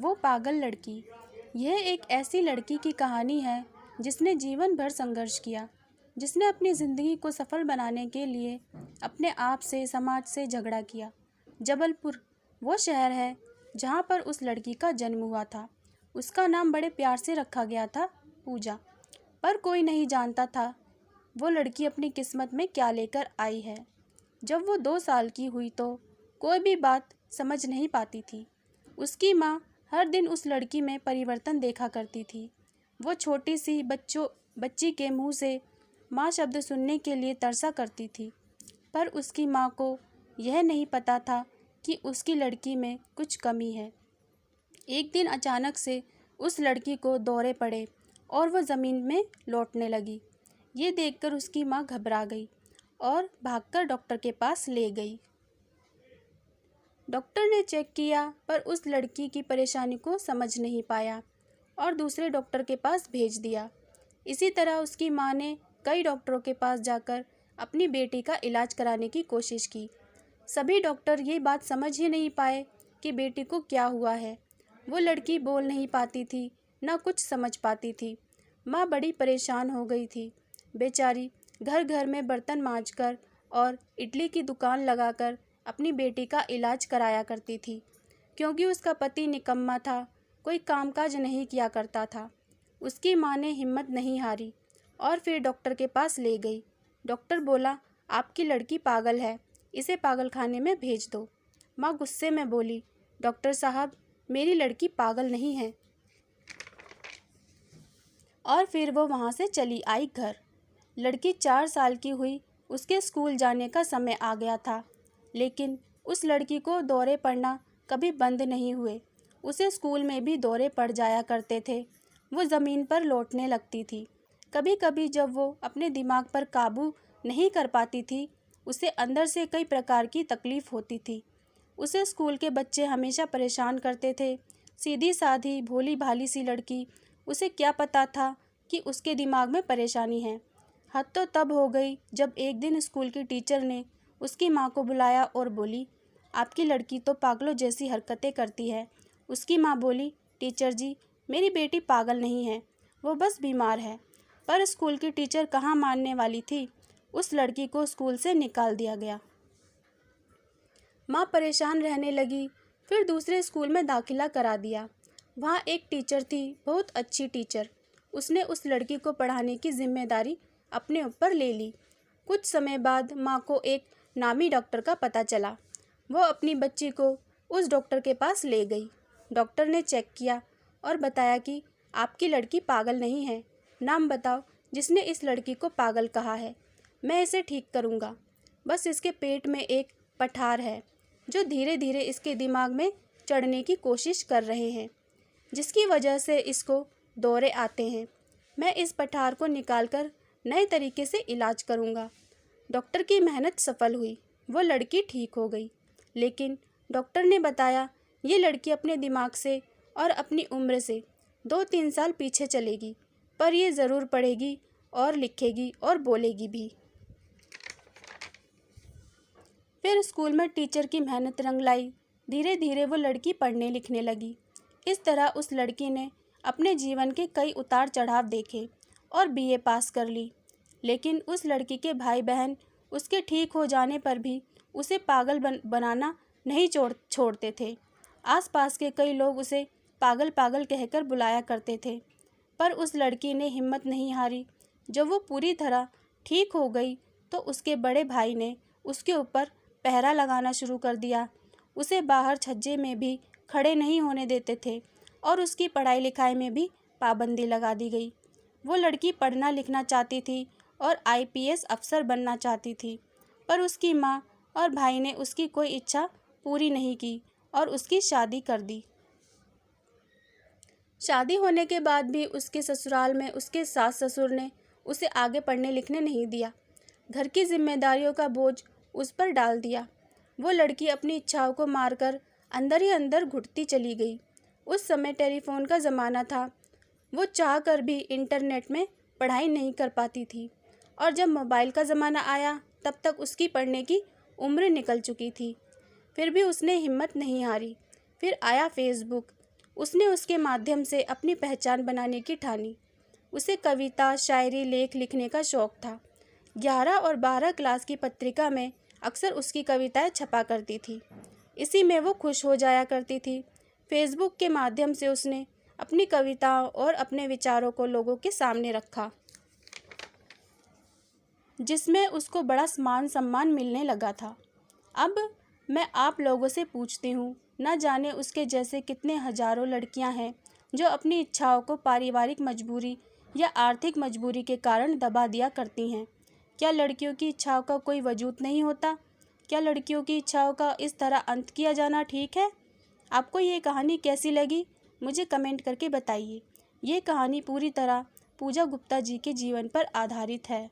वो पागल लड़की। यह एक ऐसी लड़की की कहानी है जिसने जीवन भर संघर्ष किया, जिसने अपनी ज़िंदगी को सफल बनाने के लिए अपने आप से, समाज से झगड़ा किया। जबलपुर वो शहर है जहाँ पर उस लड़की का जन्म हुआ था। उसका नाम बड़े प्यार से रखा गया था, पूजा। पर कोई नहीं जानता था वो लड़की अपनी किस्मत में क्या लेकर आई है। जब वो 2 साल की हुई तो कोई भी बात समझ नहीं पाती थी। उसकी माँ हर दिन उस लड़की में परिवर्तन देखा करती थी। वो छोटी सी बच्ची के मुंह से माँ शब्द सुनने के लिए तरसा करती थी। पर उसकी माँ को यह नहीं पता था कि उसकी लड़की में कुछ कमी है। एक दिन अचानक से उस लड़की को दौरे पड़े और वह ज़मीन में लौटने लगी। ये देखकर उसकी माँ घबरा गई और भागकर डॉक्टर के पास ले गई। डॉक्टर ने चेक किया पर उस लड़की की परेशानी को समझ नहीं पाया और दूसरे डॉक्टर के पास भेज दिया। इसी तरह उसकी माँ ने कई डॉक्टरों के पास जाकर अपनी बेटी का इलाज कराने की कोशिश की। सभी डॉक्टर ये बात समझ ही नहीं पाए कि बेटी को क्या हुआ है। वो लड़की बोल नहीं पाती थी, ना कुछ समझ पाती थी। माँ बड़ी परेशान हो गई थी। बेचारी घर घर में बर्तन मांजकर और इडली की दुकान लगाकर अपनी बेटी का इलाज कराया करती थी, क्योंकि उसका पति निकम्मा था, कोई कामकाज नहीं किया करता था। उसकी माँ ने हिम्मत नहीं हारी और फिर डॉक्टर के पास ले गई। डॉक्टर बोला, आपकी लड़की पागल है, इसे पागलखाने में भेज दो। माँ गुस्से में बोली, डॉक्टर साहब, मेरी लड़की पागल नहीं है। और फिर वो वहाँ से चली आई घर। लड़की 4 साल की हुई, उसके स्कूल जाने का समय आ गया था, लेकिन उस लड़की को दौरे पड़ना कभी बंद नहीं हुए। उसे स्कूल में भी दौरे पड़ जाया करते थे। वो ज़मीन पर लौटने लगती थी। कभी कभी जब वो अपने दिमाग पर काबू नहीं कर पाती थी, उसे अंदर से कई प्रकार की तकलीफ़ होती थी। उसे स्कूल के बच्चे हमेशा परेशान करते थे। सीधी साधी भोली भाली सी लड़की, उसे क्या पता था कि उसके दिमाग में परेशानी है। हद तो तब हो गई जब एक दिन स्कूल की टीचर ने उसकी माँ को बुलाया और बोली, आपकी लड़की तो पागलों जैसी हरकतें करती है। उसकी माँ बोली, टीचर जी, मेरी बेटी पागल नहीं है, वो बस बीमार है। पर स्कूल की टीचर कहाँ मानने वाली थी। उस लड़की को स्कूल से निकाल दिया गया। माँ परेशान रहने लगी। फिर दूसरे स्कूल में दाखिला करा दिया। वहाँ एक टीचर थी, बहुत अच्छी टीचर। उसने उस लड़की को पढ़ाने की जिम्मेदारी अपने ऊपर ले ली। कुछ समय बाद माँ को एक नामी डॉक्टर का पता चला। वो अपनी बच्ची को उस डॉक्टर के पास ले गई। डॉक्टर ने चेक किया और बताया कि आपकी लड़की पागल नहीं है। नाम बताओ जिसने इस लड़की को पागल कहा है, मैं इसे ठीक करूँगा। बस इसके पेट में एक पठार है जो धीरे धीरे इसके दिमाग में चढ़ने की कोशिश कर रहे हैं, जिसकी वजह से इसको दौरे आते हैं। मैं इस पठार को निकालकर नए तरीके से इलाज करूँगा। डॉक्टर की मेहनत सफल हुई, वो लड़की ठीक हो गई। लेकिन डॉक्टर ने बताया ये लड़की अपने दिमाग से और अपनी उम्र से 2-3 साल पीछे चलेगी, पर ये ज़रूर पढ़ेगी और लिखेगी और बोलेगी भी। फिर स्कूल में टीचर की मेहनत रंग लाई। धीरे धीरे वो लड़की पढ़ने लिखने लगी। इस तरह उस लड़की ने अपने जीवन के कई उतार चढ़ाव देखे और बीए पास कर ली। लेकिन उस लड़की के भाई बहन उसके ठीक हो जाने पर भी उसे पागल बनाना नहीं छोड़ते थे। आसपास के कई लोग उसे पागल पागल कहकर बुलाया करते थे, पर उस लड़की ने हिम्मत नहीं हारी। जब वो पूरी तरह ठीक हो गई तो उसके बड़े भाई ने उसके ऊपर पहरा लगाना शुरू कर दिया। उसे बाहर छज्जे में भी खड़े नहीं होने देते थे और उसकी पढ़ाई लिखाई में भी पाबंदी लगा दी गई। वो लड़की पढ़ना लिखना चाहती थी और आईपीएस अफसर बनना चाहती थी, पर उसकी माँ और भाई ने उसकी कोई इच्छा पूरी नहीं की और उसकी शादी कर दी। शादी होने के बाद भी उसके ससुराल में उसके सास ससुर ने उसे आगे पढ़ने लिखने नहीं दिया। घर की जिम्मेदारियों का बोझ उस पर डाल दिया। वो लड़की अपनी इच्छाओं को मारकर अंदर ही अंदर घुटती चली गई। उस समय टेलीफोन का ज़माना था। वो चाह कर भी इंटरनेट में पढ़ाई नहीं कर पाती थी, और जब मोबाइल का ज़माना आया तब तक उसकी पढ़ने की उम्र निकल चुकी थी। फिर भी उसने हिम्मत नहीं हारी। फिर आया फेसबुक। उसने उसके माध्यम से अपनी पहचान बनाने की ठानी। उसे कविता, शायरी, लेख लिखने का शौक था। 11 और 12 क्लास की पत्रिका में अक्सर उसकी कविताएं छपा करती थी। इसी में वो खुश हो जाया करती थी। फेसबुक के माध्यम से उसने अपनी कविताओं और अपने विचारों को लोगों के सामने रखा, जिसमें उसको बड़ा मान सम्मान मिलने लगा था। अब मैं आप लोगों से पूछती हूँ, न जाने उसके जैसे कितने हजारों लड़कियाँ हैं जो अपनी इच्छाओं को पारिवारिक मजबूरी या आर्थिक मजबूरी के कारण दबा दिया करती हैं। क्या लड़कियों की इच्छाओं का कोई वजूद नहीं होता? क्या लड़कियों की इच्छाओं का इस तरह अंत किया जाना ठीक है? आपको ये कहानी कैसी लगी, मुझे कमेंट करके बताइए। ये कहानी पूरी तरह पूजा गुप्ता जी के जीवन पर आधारित है।